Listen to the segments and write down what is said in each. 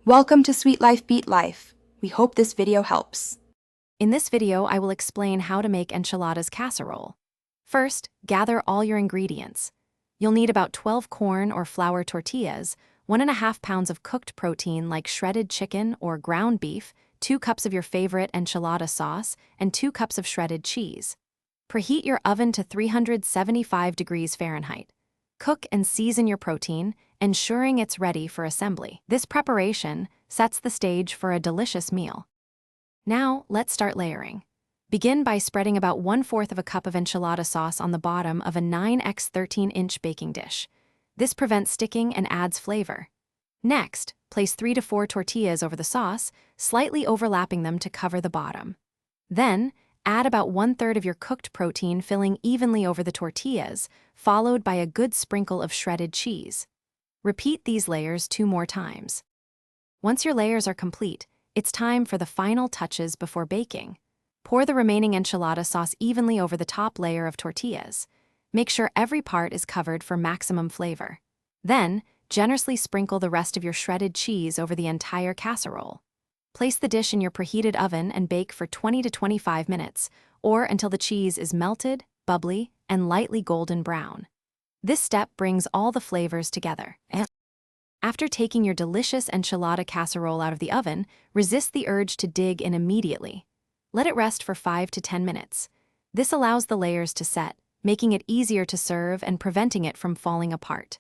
Welcome to Sweet Life Beat Life. We hope this video helps. In this video, I will explain how to make enchiladas casserole. First, gather all your ingredients. You'll need about 12 corn or flour tortillas, 1.5 pounds of cooked protein like shredded chicken or ground beef, 2 cups of your favorite enchilada sauce, and 2 cups of shredded cheese. Preheat your oven to 375 degrees Fahrenheit. Cook and season your protein, ensuring it's ready for assembly. This preparation sets the stage for a delicious meal. Now, let's start layering. Begin by spreading about 1/4 of a cup of enchilada sauce on the bottom of a 9x 13-inch baking dish. This prevents sticking and adds flavor. Next, place 3 to 4 tortillas over the sauce, slightly overlapping them to cover the bottom. Then, add about 1/3 of your cooked protein, filling evenly over the tortillas, followed by a good sprinkle of shredded cheese. Repeat these layers 2 more times. Once your layers are complete, it's time for the final touches before baking. Pour the remaining enchilada sauce evenly over the top layer of tortillas. Make sure every part is covered for maximum flavor. Then, generously sprinkle the rest of your shredded cheese over the entire casserole. Place the dish in your preheated oven and bake for 20 to 25 minutes, or until the cheese is melted, bubbly, and lightly golden brown. This step brings all the flavors together. After taking your delicious enchilada casserole out of the oven, resist the urge to dig in immediately. Let it rest for 5 to 10 minutes. This allows the layers to set, making it easier to serve and preventing it from falling apart.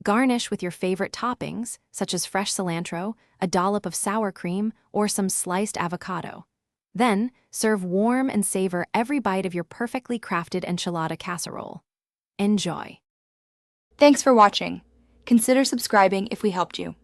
Garnish with your favorite toppings, such as fresh cilantro, a dollop of sour cream, or some sliced avocado. Then, serve warm and savor every bite of your perfectly crafted enchilada casserole. Enjoy! Thanks for watching. Consider subscribing if we helped you.